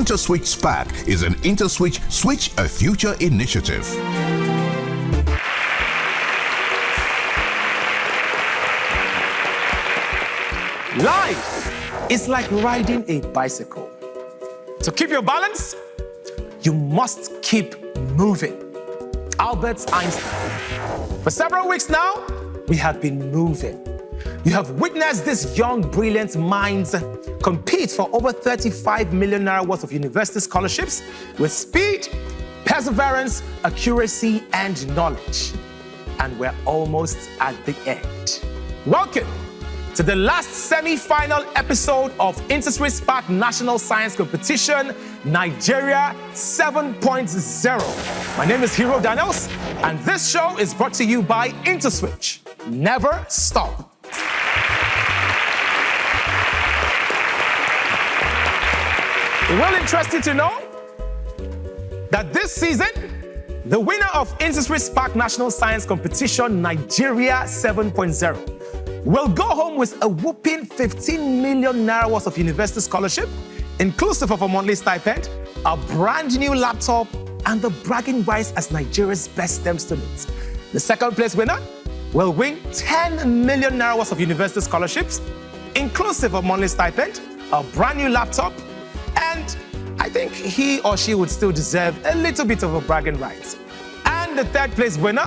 InterswitchSPAK is an IntersWitch Switch a Future initiative. Life is like riding a bicycle. To keep your balance, you must keep moving. Albert Einstein. For several weeks now, we have been moving. You have witnessed these young, brilliant minds compete for over 35 million naira worth of university scholarships with speed, perseverance, accuracy, and knowledge. And we're almost at the end. Welcome to the last semi-final episode of InterswitchSPAK National Science Competition, Nigeria 7.0. My name is Hero Daniels, and this show is brought to you by IntersWitch. Never stop. It will interest you to know that this season, the winner of InterswitchSPAK National Science Competition, Nigeria 7.0, will go home with a whopping 15 million naira worth of university scholarship, inclusive of a monthly stipend, a brand new laptop, and the bragging rights as Nigeria's best STEM student. The second place winner will win 10 million naira worth of university scholarships, inclusive of monthly stipend, a brand new laptop, and I think he or she would still deserve a little bit of a bragging rights. And the third place winner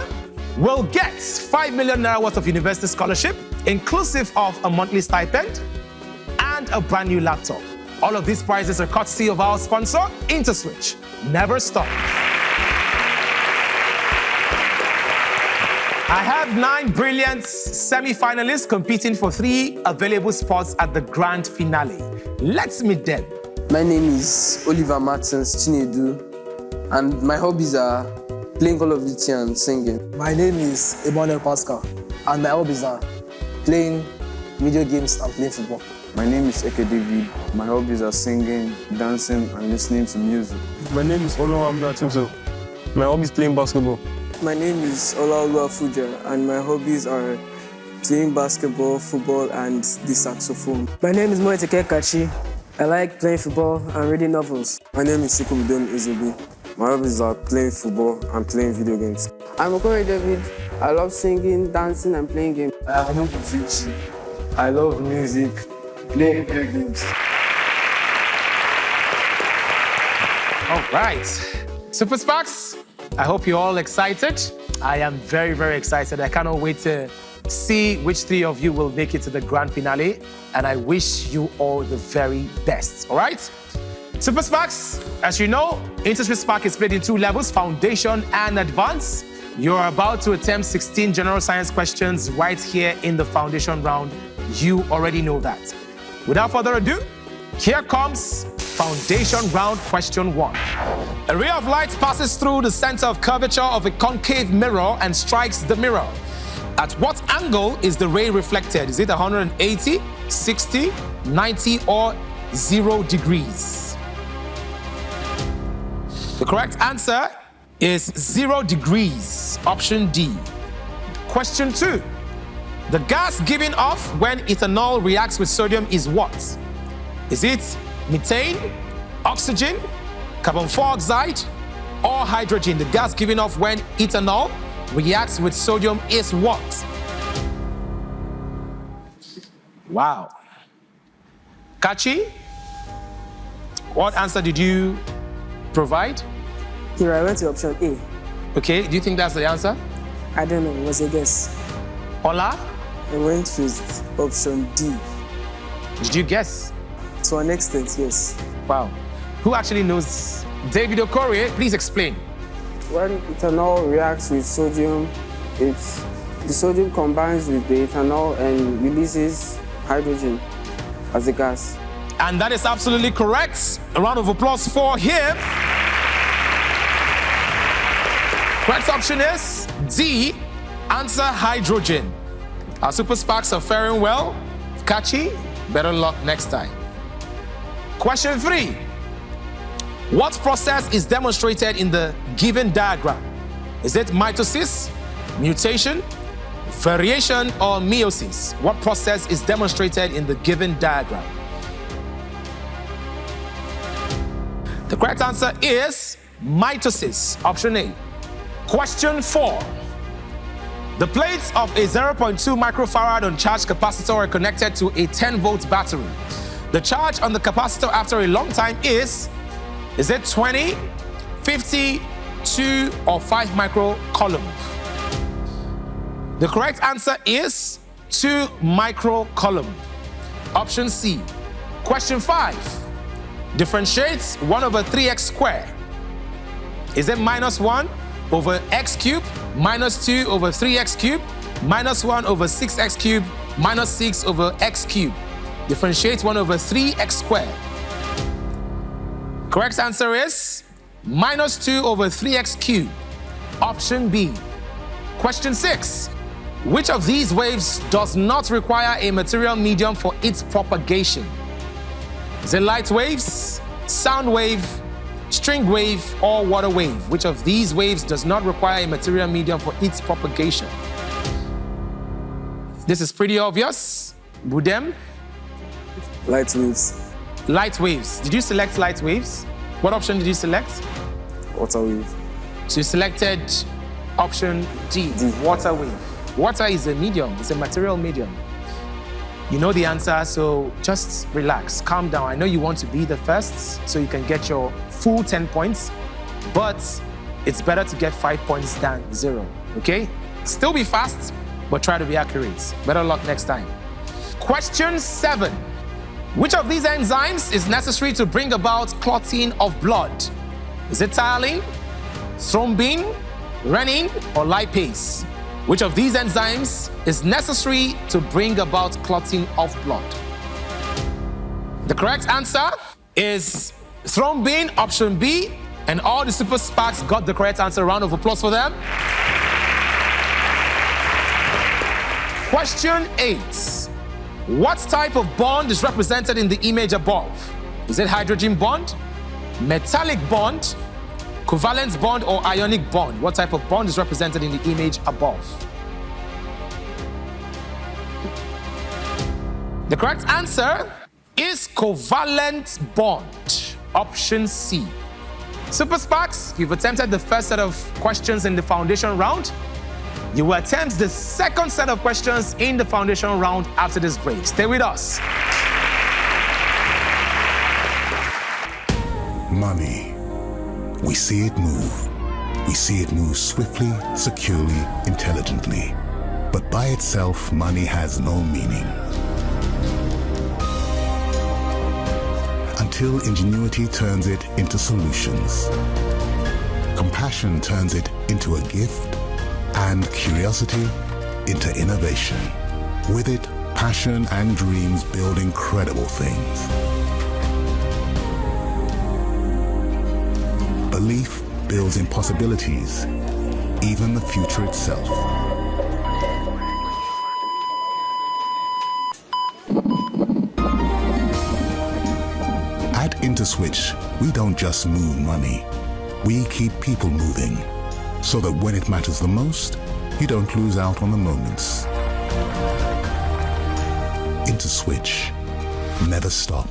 will get 5 million naira worth of university scholarship, inclusive of a monthly stipend and a brand new laptop. All of these prizes are courtesy of our sponsor, IntersWitch. Never stop. I have 9 brilliant semi-finalists competing for 3 available spots at the grand finale. Let's meet them. My name is Oliver Martins Chinedu, and my hobbies are playing Call of Duty and singing. My name is Emmanuel Pascal, and my hobbies are playing video games and playing football. My name is Eke David. My hobbies are singing, dancing, and listening to music. My name is Oluwamda Timso. My hobby is playing basketball. My name is Olaoluwa Fuja, and my hobbies are playing basketball, football, and the saxophone. My name is Moeteke Kachi. I like playing football and reading novels. My name is Chukwudon Izobi. My hobbies are playing football and playing video games. I'm Okore David. I love singing, dancing, and playing games. I'm Vici. I love music, playing video games. All right. Super Sparks, I hope you're all excited. I am very, very excited. I cannot wait to see which 3 of you will make it to the grand finale, and I wish you all the very best, all right? Super Sparks, as you know, InterswitchSPAK is split in 2 levels, Foundation and Advanced. You're about to attempt 16 general science questions right here in the Foundation round. You already know that. Without further ado, here comes Foundation round question 1. A ray of light passes through the center of curvature of a concave mirror and strikes the mirror. At what angle is the ray reflected? Is it 180, 60, 90, or 0 degrees? The correct answer is 0 degrees, option D. Question 2. The gas given off when ethanol reacts with sodium is what? Is it methane, oxygen, carbon dioxide, or hydrogen? The gas given off when ethanol reacts with sodium is what? Wow. Kachi, what answer did you provide? Here, I went to option A. Okay, do you think that's the answer? I don't know, it was a guess. Ola? I went with option D. Did you guess? To an extent, yes. Wow. Who actually knows? David Okore, please explain. When ethanol reacts with sodium, the sodium combines with the ethanol and releases hydrogen as a gas. And that is absolutely correct. A round of applause for him. Correct option is D, answer hydrogen. Our Super Sparks are faring well. Kachi, better luck next time. Question 3. What process is demonstrated in the given diagram? Is it mitosis, mutation, variation, or meiosis? What process is demonstrated in the given diagram? The correct answer is mitosis, option A. Question 4. The plates of a 0.2 microfarad uncharged capacitor are connected to a 10-volt battery. The charge on the capacitor after a long time is it 20, 50, 2, or 5 microcoulomb? The correct answer is 2 microcoulomb. Option C. Question 5. Differentiate 1 over 3x squared. Is it minus 1 over x cubed, minus 2 over 3x cubed, minus 1 over 6x cubed, minus 6 over x cubed? Differentiate 1 over 3x squared. Correct answer is minus 2 over 3x cubed. Option B. Question 6. Which of these waves does not require a material medium for its propagation? Is it light waves, sound wave, string wave, or water wave? Which of these waves does not require a material medium for its propagation? This is pretty obvious. Budem? Light waves. Light waves. Did you select light waves? What option did you select? Water wave. So you selected option D, water wave. Water is a medium, it's a material medium. You know the answer, so just relax, calm down. I know you want to be the first, so you can get your full 10 points, but it's better to get 5 points than 0, okay? Still be fast, but try to be accurate. Better luck next time. Question 7. Which of these enzymes is necessary to bring about clotting of blood? Is it thiolin, thrombin, renin, or lipase? Which of these enzymes is necessary to bring about clotting of blood? The correct answer is thrombin, option B, and all the Super SPAKs got the correct answer. Round of applause for them. Question 8. What type of bond is represented in the image above? Is it hydrogen bond, metallic bond, covalent bond, or ionic bond? What type of bond is represented in the image above? The correct answer is covalent bond, option C. Super SPAKs, you've attempted the first set of questions in the foundation round. You will attempt the second set of questions in the foundation round after this break. Stay with us. Money. We see it move. We see it move swiftly, securely, intelligently. But by itself, money has no meaning. Until ingenuity turns it into solutions. Compassion turns it into a gift, and curiosity into innovation. With it, passion and dreams build incredible things. Belief builds impossibilities, even the future itself. At IntersWitch, we don't just move money. We keep people moving, so that when it matters the most, you don't lose out on the moments. IntersWitch. Never stop.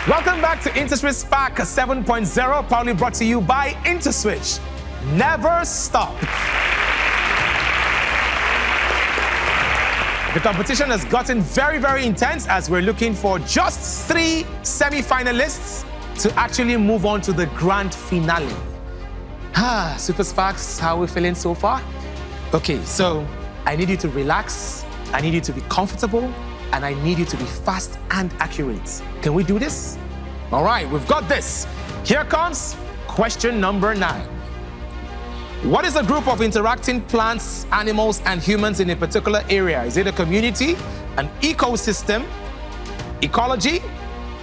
Welcome back to InterswitchSPAK 7.0, proudly brought to you by IntersWitch. Never stop. The competition has gotten very, very intense as we're looking for just 3 semi-finalists to actually move on to the grand finale. Super SPAKs, how are we feeling so far? Okay, so I need you to relax, I need you to be comfortable, and I need you to be fast and accurate. Can we do this? All right, we've got this. Here comes question number 9. What is a group of interacting plants, animals, and humans in a particular area? Is it a community, an ecosystem, ecology,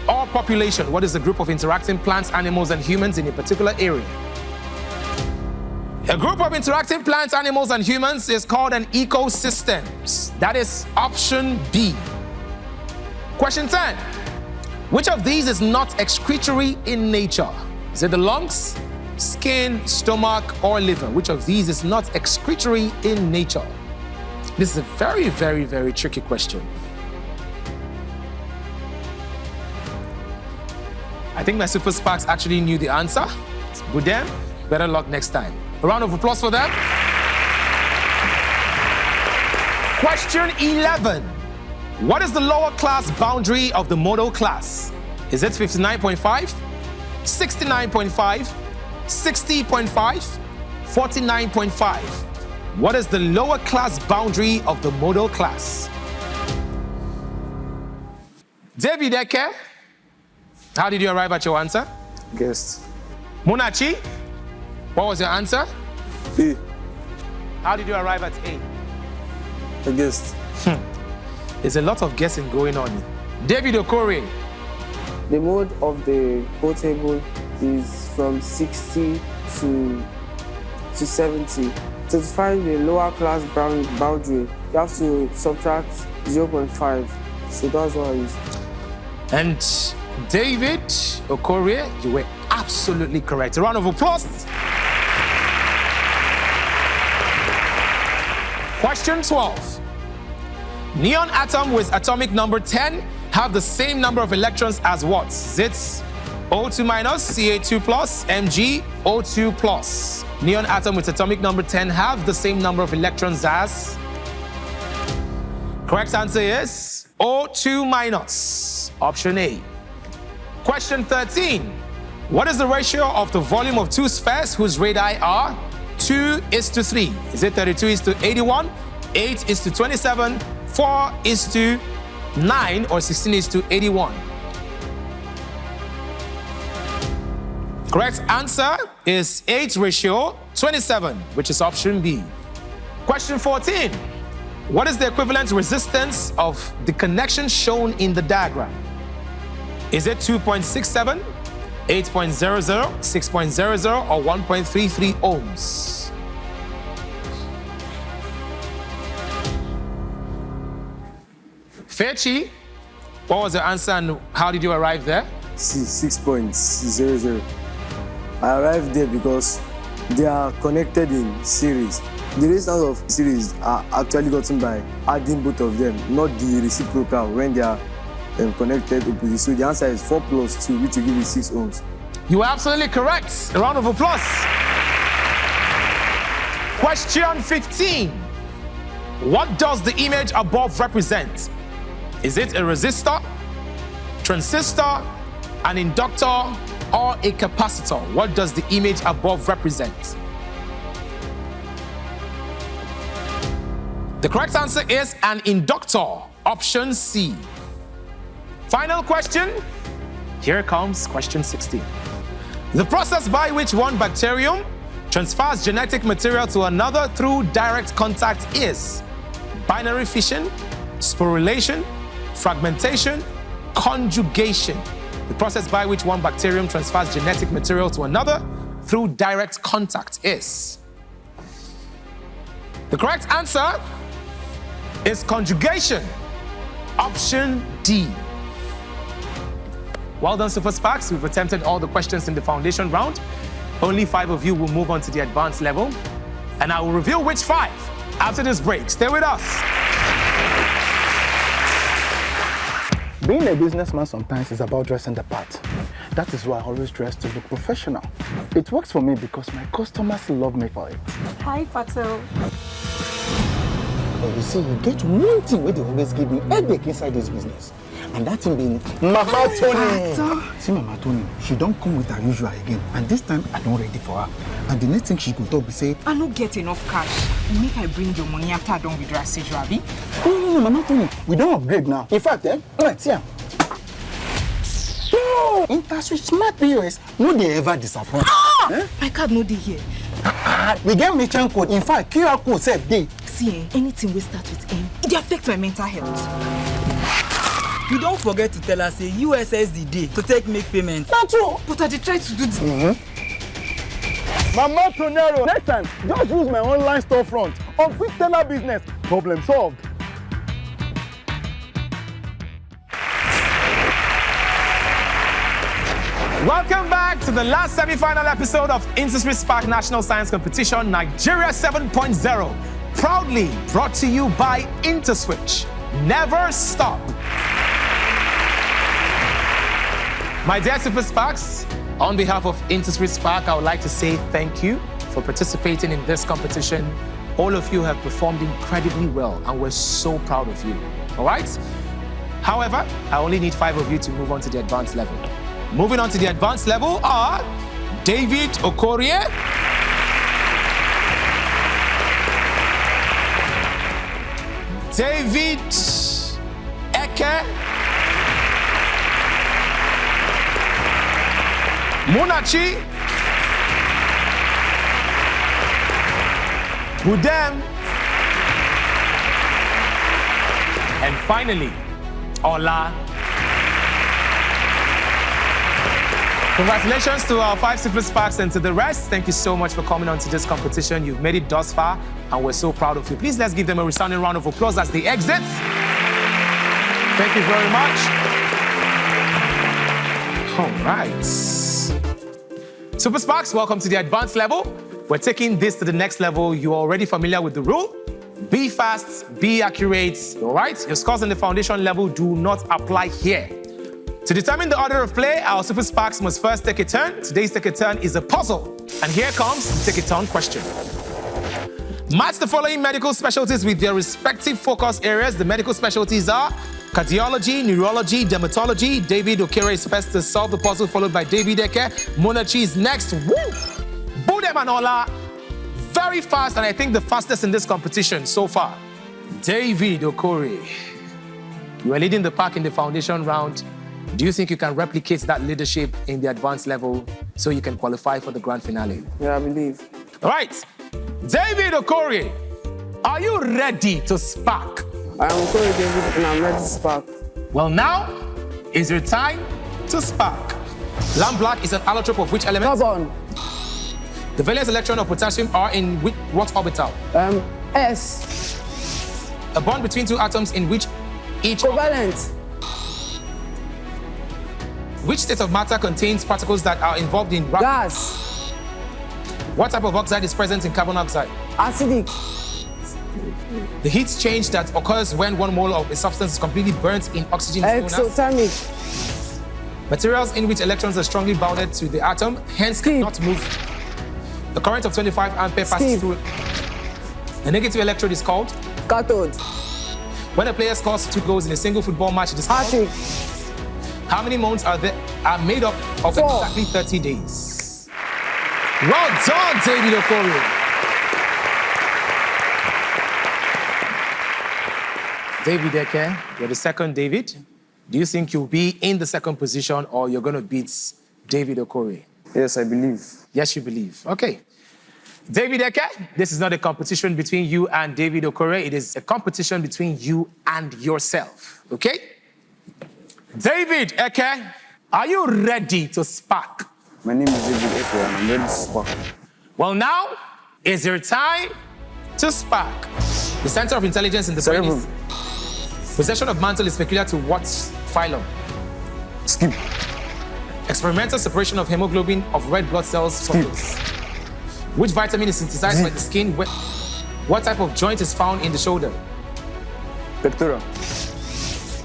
or population? What is a group of interacting plants, animals, and humans in a particular area? A group of interacting plants, animals, and humans is called an ecosystem. That is option B. Question 10. Which of these is not excretory in nature? Is it the lungs, skin, stomach, or liver? Which of these is not excretory in nature? This is a very, very, very tricky question. I think my Super Sparks actually knew the answer. With them, better luck next time. A round of applause for them. Question 11. What is the lower class boundary of the modal class? Is it 59.5, 69.5, 60.5, 49.5? What is the lower class boundary of the modal class? David Eke, how did you arrive at your answer? Guessed. Munachi, what was your answer? A. How did you arrive at A? I guessed. There's a lot of guessing going on. David Okore. The mode of the whole table is from 60 to 70. To find the lower class boundary, you have to subtract 0.5. So that's what I used. And David Okore, you were absolutely correct. A round of applause. Question 12. Neon atom with atomic number 10 have the same number of electrons as what? Is it O2 minus, Ca2 plus, Mg, O2 plus? Neon atom with atomic number 10 have the same number of electrons as? Correct answer is O2 minus, option A. Question 13. What is the ratio of the volume of two spheres whose radii are 2:3? Is it 32:81, 8:27, 4:9, or 16:81? Correct answer is 8:27, which is option B. Question 14. What is the equivalent resistance of the connection shown in the diagram? Is it 2.67, 8.00, 6.00, or 1.33 ohms? Fechi, what was your answer and how did you arrive there? 6.00. I arrived there because they are connected in series. The resistance of series are actually gotten by adding both of them, not the reciprocal when they are connected opposite. So the answer is 4 plus 2, which will give you 6 ohms. You are absolutely correct. A round of applause. Question 15. What does the image above represent? Is it a resistor, transistor, an inductor, or a capacitor? What does the image above represent? The correct answer is an inductor, option C. Final question. Here comes question 16. The process by which one bacterium transfers genetic material to another through direct contact is binary fission, sporulation, fragmentation, conjugation. The process by which one bacterium transfers genetic material to another through direct contact is. The correct answer is conjugation, option D. Well done, Super Sparks. We've attempted all the questions in the foundation round. Only 5 of you will move on to the advanced level. And I will reveal which 5 after this break. Stay with us. Being a businessman sometimes is about dressing the part. That is why I always dress to look professional. It works for me because my customers love me for it. Hi, Patel. But you see, you get one thing where they always give me headache inside this business. And that thing being Mama Tony. See, Mama Tony, she don't come with her usual again. And this time, I don't ready for her. And the next thing she could talk be say, I don't get enough cash. Make I bring your money after I don't withdraw as usual, abi? No, Mama Tony, we don't upgrade now. In fact, let's see. So, InterswitchSPAK POS, no they ever disappoint. My card no dey here. We get merchant code. In fact, QR code said day. See, anything we start with M, it affects my mental health. You don't forget to tell us a USSD day to take make payment. That's true. But I did try to do this. Mama Tonero, next time, just use my online storefront on quick teller business. Problem solved. Welcome back to the last semi-final episode of InterswitchSPAK National Science Competition Nigeria 7.0. Proudly brought to you by IntersWitch. Never stop. My dear Super Sparks, on behalf of InterswitchSPAK, I would like to say thank you for participating in this competition. All of you have performed incredibly well, and we're so proud of you. All right? However, I only need 5 of you to move on to the advanced level. Moving on to the advanced level are David Okorie, David Eke, Munachi, Budem, and finally, Ola. Congratulations to our 5 Super Sparks and to the rest. Thank you so much for coming on to this competition. You've made it thus far, and we're so proud of you. Please let's give them a resounding round of applause as they exit. Thank you very much. All right. Super Sparks, welcome to the advanced level. We're taking this to the next level. You're already familiar with the rule. Be fast, be accurate, all right? Your scores on the foundation level do not apply here. To determine the order of play, our Super Sparks must first take a turn. Today's take a turn is a puzzle. And here comes the take a turn question. Match the following medical specialties with their respective focus areas. The medical specialties are cardiology, neurology, dermatology. David Okorie is first to solve the puzzle, followed by David Eke. Munachi is next. Woo! Budem and Ola, very fast, and I think the fastest in this competition so far. David Okorie, you are leading the pack in the foundation round. Do you think you can replicate that leadership in the advanced level so you can qualify for the grand finale? Yeah, I believe. All right. David Okorie, are you ready to spark? I am Okorie David, and I'm ready to spark. Well, now is your time to spark. Lamp black is an allotrope of which element? Carbon. The valence electron of potassium are in what orbital? S. A bond between 2 atoms in which each... Covalent. Which state of matter contains particles that are involved in... Gas. What type of oxide is present in carbon dioxide? Acidic. The heat change that occurs when 1 mole of a substance is completely burnt in oxygen is known as... Exothermic. Materials in which electrons are strongly bounded to the atom, hence cannot move. The current of 25 ampere passes through it. The negative electrode is called? Cathode. When a player scores 2 goals in a single football match, it is called? Hat-trick. How many months are made up of 4. exactly 30 days? Well done, David Okorie. David Eke, you're the second David. Do you think you'll be in the second position or you're going to beat David Okorie? Yes, I believe. Yes, you believe. Okay. David Eke, this is not a competition between you and David Okorie. It is a competition between you and yourself. Okay? David Eke, are you ready to spark? My name is David Eke, and I'm ready to spark. Well, now is your time to spark. The center of intelligence in the brain is... Possession of mantle is peculiar to what phylum? Skip. Experimental separation of hemoglobin of red blood cells from this. Which vitamin is synthesized by the skin? What type of joint is found in the shoulder? Pectoral.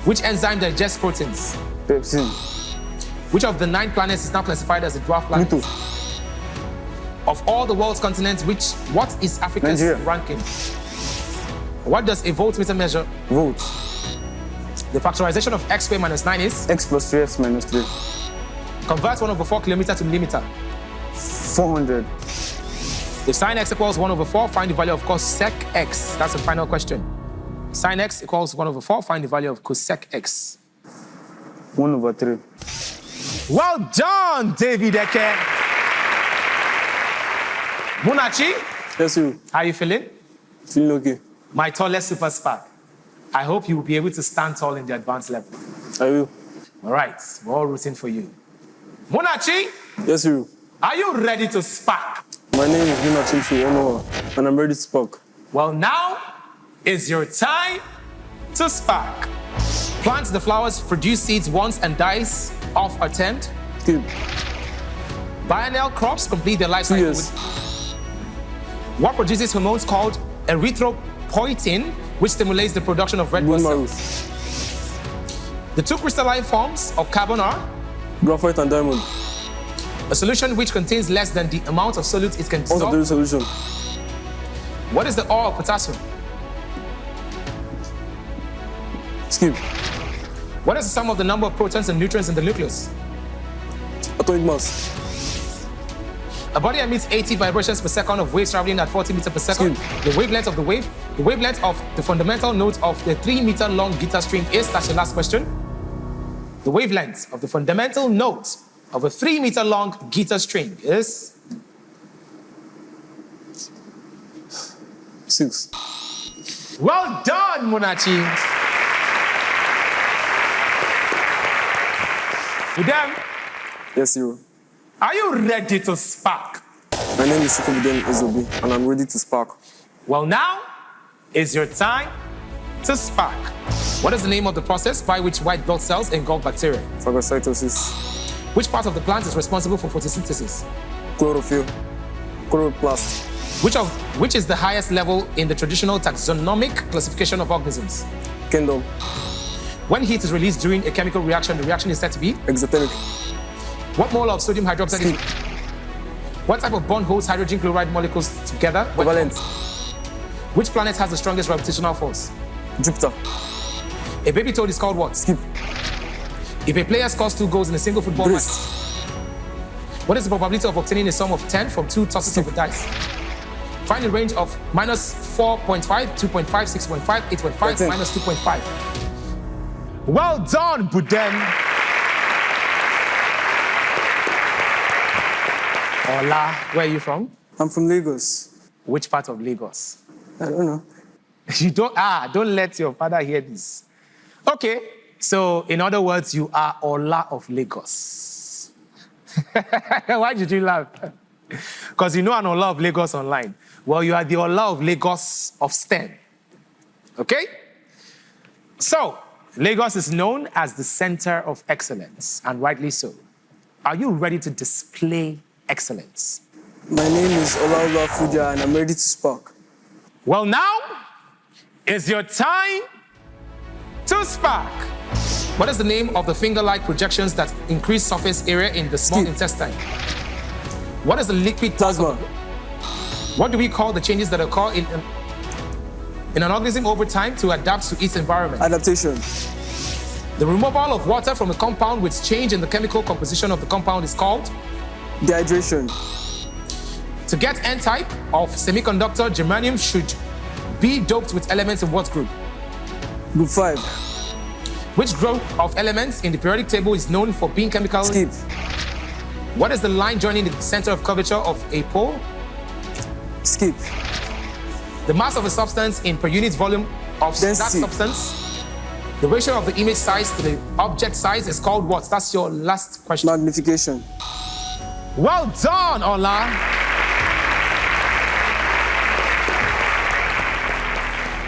Which enzyme digests proteins? Pepsin. Which of the 9 planets is now classified as a dwarf planet? Pluto. Of all the world's continents, what is Africa's Nigeria. ranking? What does a voltmeter measure? Volt. The factorization of x squared minus 9 is? X plus 3x minus 3. Convert 1/4 kilometer to millimeter. 400. If sine x equals 1/4, find the value of cosec x. That's the final question. Sine x equals 1/4, find the value of cosec x. 1/3. Well done, David Eke. Munachi? Yes, you. How are you feeling? Feeling okay. My tallest Super Spark. I hope you will be able to stand tall in the advanced level. I will. All right, we're all rooting for you. Munachi? Yes, you. Are you ready to spark? My name is Munachi Onoa, and I'm ready to spark. Well, now is your time to spark. Plant the flowers, produce seeds once and dies off attempt. Skip. Biennial crops complete their life cycle. 2 years. What produces hormones called erythropoietin, which stimulates the production of red blood cells? The 2 crystalline forms of carbon are? Graphite and diamond. A solution which contains less than the amount of solute it can dissolve. Also the solution. What is the ore of potassium? Skip. What is the sum of the number of protons and neutrons in the nucleus? Atomic mass. A body emits 80 vibrations per second of waves traveling at 40 meters per second. Skip. The wavelength of the wave, the wavelength of the fundamental note of the 3-meter long guitar string is, that's your last question. The wavelength of the fundamental note of a 3-meter long guitar string is? 6. Well done, Munachi. Budem, Yes, you. are you ready to spark? My name is Shukubudem Ezobi, and I'm ready to spark. Well, now is your time to spark. What is the name of the process by which white blood cells engulf bacteria? Phagocytosis. Which part of the plant is responsible for photosynthesis? Chlorophyll. Chloroplast. Which is the highest level in the traditional taxonomic classification of organisms? Kingdom. When heat is released during a chemical reaction, the reaction is said to be? Exothermic. What mole of sodium hydroxide is? What type of bond holds hydrogen chloride molecules together? Covalent. Which planet has the strongest gravitational force? Jupiter. A baby toad is called what? Skip. If a player scores 2 goals in a single football match, what is the probability of obtaining a sum of 10 from 2 tosses of a dice? Find the range of minus 4.5, 2.5, 6.5, 8.5, minus 2.5. Well done, Budem. Hola, where are you from? I'm from Lagos. Which part of Lagos? I don't know. You don't let your father hear this. Okay, so in other words, you are Ola of Lagos. Why did you laugh? Because you know an Ola of Lagos online. Well, you are the Ola of Lagos of STEM. Okay? So, Lagos is known as the center of excellence, and rightly so. Are you ready to display excellence? My name is Olaoluwa Fuja, and I'm ready to spark. Well, now is your time to spark. What is the name of the finger-like projections that increase surface area in the small intestine? What is the liquid plasma? What do we call the changes that occur in an organism over time to adapt to its environment? Adaptation. The removal of water from a compound with change in the chemical composition of the compound is called? Dehydration. To get N-type of semiconductor, germanium should be doped with elements in what group? Group 5. Which group of elements in the periodic table is known for being chemical? Skip. What is the line joining the center of curvature of a pole? Skip. The mass of a substance in per unit volume of that substance. The ratio of the image size to the object size is called what? That's your last question. Magnification. Well done, Ola.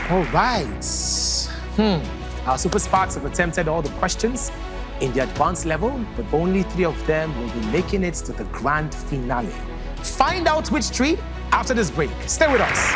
All right. Our Super Sparks have attempted all the questions in the advanced level, but only 3 of them will be making it to the grand finale. Find out which 3 after this break. Stay with us.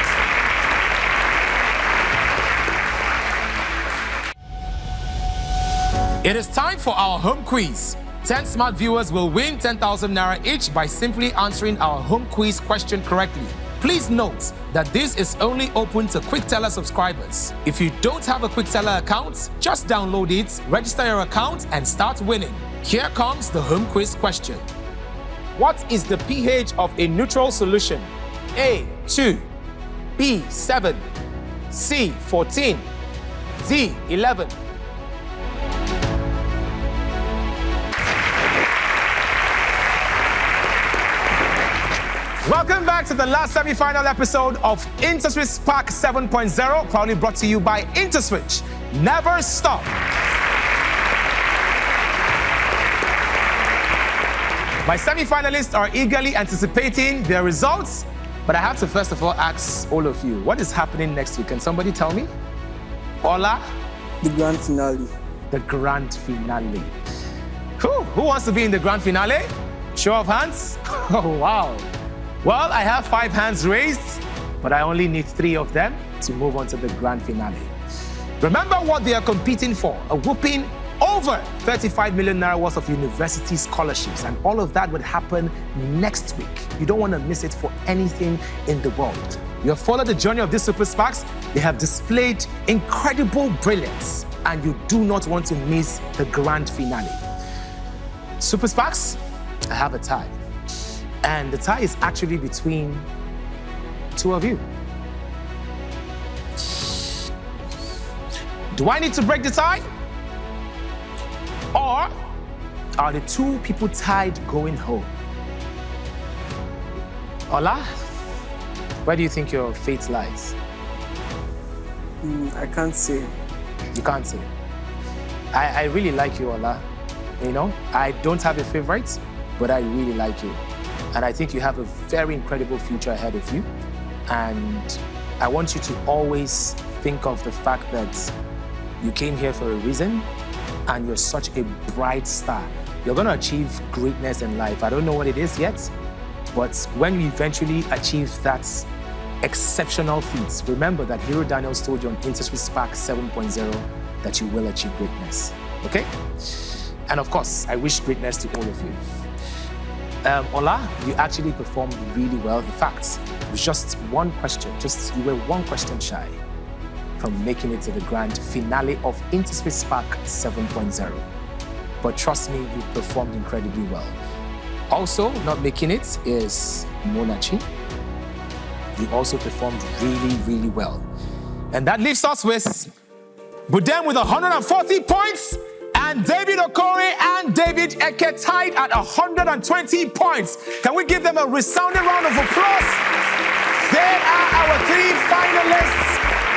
It is time for our home quiz. 10 smart viewers will win 10,000 Naira each by simply answering our home quiz question correctly. Please note that this is only open to QuickTeller subscribers. If you don't have a QuickTeller account, just download it, register your account, and start winning. Here comes the home quiz question. What is the pH of a neutral solution? A, 2, B, 7, C, 14, D, 11. Welcome back to the last semi-final episode of InterswitchSPAK 7.0, proudly brought to you by IntersWitch. Never stop. My semi-finalists are eagerly anticipating their results, but I have to first of all ask all of you, what is happening next week? Can somebody tell me? Ola? The grand finale. The grand finale. Who wants to be in the grand finale? Show of hands? Oh, wow. Well, I have 5 hands raised, but I only need 3 of them to move on to the grand finale. Remember what they are competing for, a whooping over 35 million naira worth of university scholarships, and all of that would happen next week. You don't want to miss it for anything in the world. You have followed the journey of these Super SPACs. They have displayed incredible brilliance, and you do not want to miss the grand finale. Super SPACs, I have a tie. And the tie is actually between two of you. Do I need to break the tie? Or are the two people tied going home? Ola, where do you think your fate lies? I can't say. You can't say. I really like you, Ola. You know, I don't have a favorite, but I really like you. And I think you have a very incredible future ahead of you. And I want you to always think of the fact that you came here for a reason, and you're such a bright star. You're gonna achieve greatness in life. I don't know what it is yet, but when you eventually achieve that exceptional feat, remember that Hero Daniels told you on InterswitchSPAK 7.0 that you will achieve greatness, okay? And of course, I wish greatness to all of you. Ola, you actually performed really well. In fact, it was just one question, you were one question shy from making it to the grand finale of InterswitchSPAK 7.0. But trust me, you performed incredibly well. Also, not making it is Monachi. You also performed really, really well. And that leaves us with Budem with 140 points, and David Okore and David Eke tied at 120 points. Can we give them a resounding round of applause? They are our 3 finalists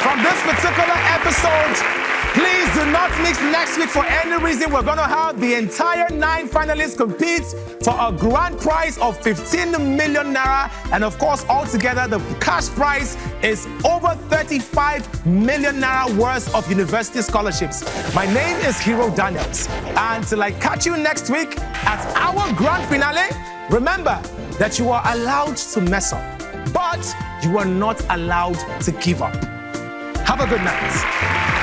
from this particular episode. Please do not miss next week for any reason. We're going to have the entire 9 finalists compete for a grand prize of 15 million naira. And of course, altogether, the cash prize is over 35 million naira worth of university scholarships. My name is Hero Daniels. And till I catch you next week at our grand finale, remember that you are allowed to mess up, but you are not allowed to give up. Have a good night.